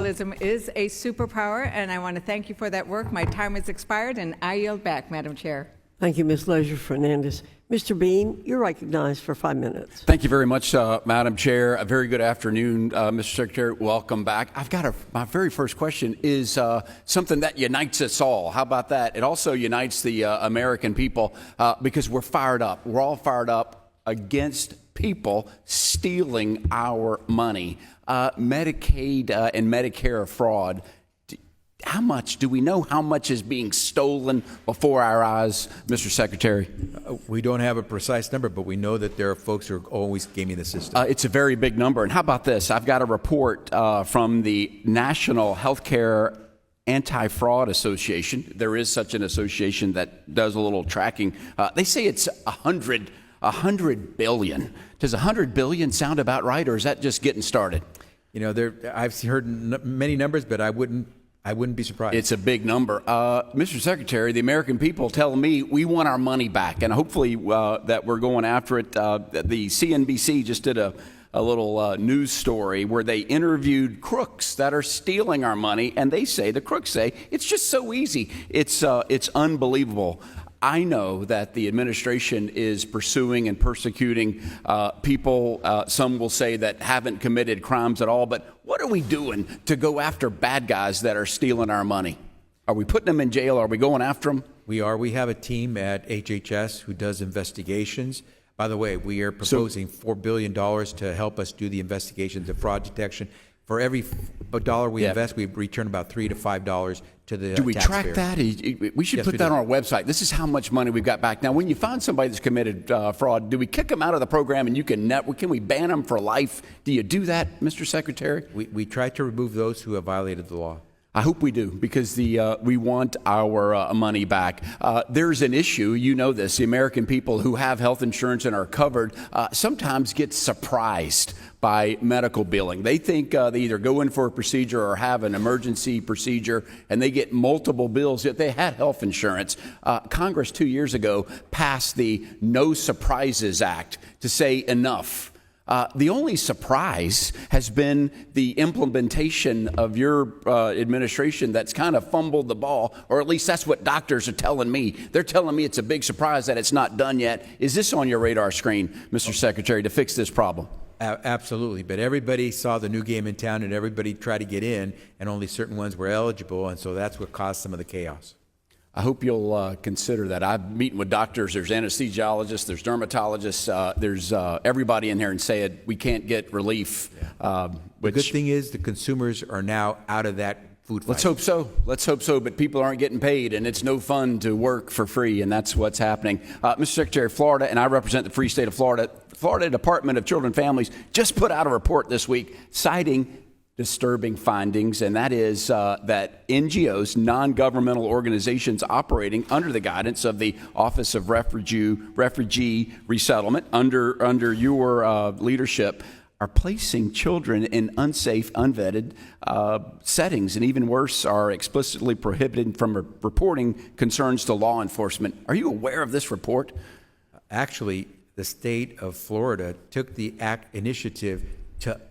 Capitalism is a superpower, and I want to thank you for that work. My time has expired, and I yield back, Madam Chair. Thank you, Ms. Leisure-Fernandez. Mr. Bean, you're recognized for 5 minutes. Thank you very much, Madam Chair. A very good afternoon, Mr. Secretary. Welcome back. I've got my very first question is something that unites us all. How about that? It also unites the American people because we're fired up. We're all fired up against people stealing our money. Medicaid and Medicare fraud. How much do we know how much is being stolen before our eyes, Mr. Secretary? We don't have a precise number, but we know that there are folks who are always gaming the system. It's a very big number. And how about this? I've got a report from the National Healthcare Anti-Fraud Association. There is such an association that does a little tracking. They say it's 100 billion. Does 100 billion sound about right, or is that just getting started? You know, I've heard many numbers, but I wouldn't be surprised. It's a big number. Mr. Secretary, the American people telling me we want our money back, and hopefully that we're going after it. The CNBC just did a little news story where they interviewed crooks that are stealing our money, and the crooks say, it's just so easy. It's unbelievable. I know that the administration is pursuing and persecuting people, some will say that haven't committed crimes at all, but what are we doing to go after bad guys that are stealing our money? Are we putting them in jail? Are we going after them? We are. We have a team at HHS who does investigations. By the way, we are proposing $4 billion to help us do the investigations of fraud detection. For every dollar we invest, we return about $3 to $5 to the Do we taxpayer. track that? We should put that on our website. This is how much money we've got back. Now, when you find somebody that's committed fraud, do we kick them out of the program and can we ban them for life? Do you do that, Mr. Secretary? We try to remove those who have violated the law. I hope we do, because we want our money back. There's an issue, you know this, the American people who have health insurance and are covered sometimes get surprised by medical billing. They think they either go in for a procedure or have an emergency procedure, and they get multiple bills, yet they had health insurance. Congress 2 years ago passed the No Surprises Act to say enough. The only surprise has been the implementation of your administration that's kind of fumbled the ball, or at least that's what doctors are telling me. They're telling me it's a big surprise that it's not done yet. Is this on your radar screen, Mr. Secretary, to fix this problem? Absolutely, but everybody saw the new game in town and everybody tried to get in, and only certain ones were eligible, and so that's what caused some of the chaos. I hope you'll consider that. I'm meeting with doctors, there's anesthesiologists, there's dermatologists, there's everybody in here and saying we can't get relief. The good thing is the consumers are now out of that food fight. Let's hope so. Let's hope so, but people aren't getting paid, and it's no fun to work for free, and that's what's happening. Mr. Secretary, Florida, and I represent the free state of Florida, Florida Department of Children and Families just put out a report this week citing disturbing findings, and that is that NGOs, non-governmental organizations operating under the guidance of the Office of Refugee Resettlement under your leadership are placing children in unsafe, unvetted settings, and even worse, are explicitly prohibited from reporting concerns to law enforcement. Are you aware of this report? Actually, the state of Florida took the initiative to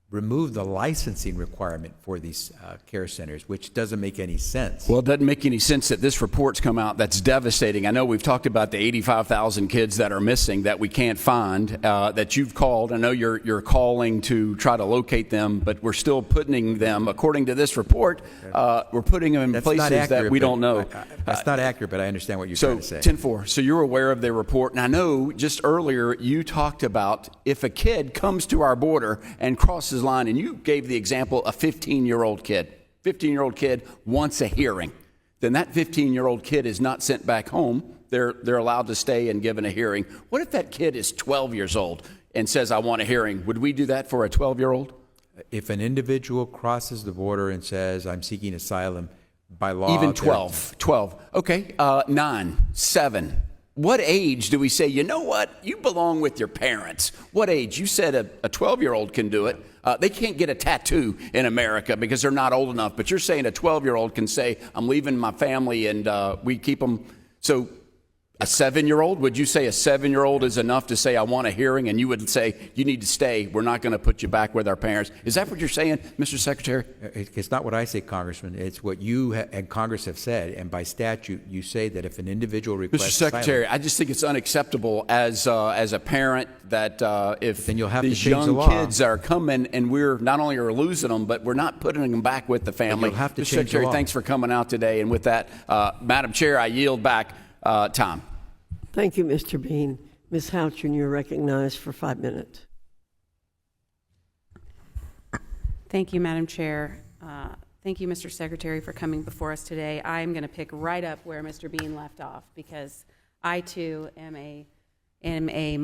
remove the licensing requirement for these care centers, which doesn't make any sense. Well, it doesn't make any sense that this report's come out. That's devastating. I know we've talked about the 85,000 kids that are missing that we can't find, that you've called. I know you're calling to try to locate them, but we're still putting them, according to this report, we're putting them in places that we don't know. That's not accurate, but I understand what you're trying to say. 10-4. So you're aware of the report. And I know just earlier you talked about if a kid comes to our border and crosses line, and you gave the example, a 15-year-old kid wants a hearing, then that 15-year-old kid is not sent back home. They're allowed to stay and given a hearing. What if that kid is 12 years old and says, I want a hearing? Would we do that for a 12-year-old? If an individual crosses the border and says, I'm seeking asylum, by law... Even 12. Okay, 9, 7. What age do we say, you know what, you belong with your parents? What age? You said a 12-year-old can do it. They can't get a tattoo in America because they're not old enough. But you're saying a 12-year-old can say, I'm leaving my family, and we keep them. So A 7-year-old? Would you say a 7-year-old is enough to say, I want a hearing, and you would say, you need to stay, we're not going to put you back with our parents? Is that what you're saying, Mr. Secretary? It's not what I say, Congressman. It's what you and Congress have said. And by statute, you say that if an individual requests Mr. Secretary, asylum, I just think it's unacceptable as a parent that if then you'll have to these change the young law. kids are coming and we're not only are losing them, but we're not putting them back with the family. you'll have to Mr. change the Secretary, law. thanks for coming out today. And with that, Madam Chair, I yield back time. Thank you, Mr. Bean. Ms. Houchin, you're recognized for 5 minutes. Thank you, Madam Chair. Thank you, Mr. Secretary, for coming before us today. I'm going to pick right up where Mr. Bean left off because I, too, am a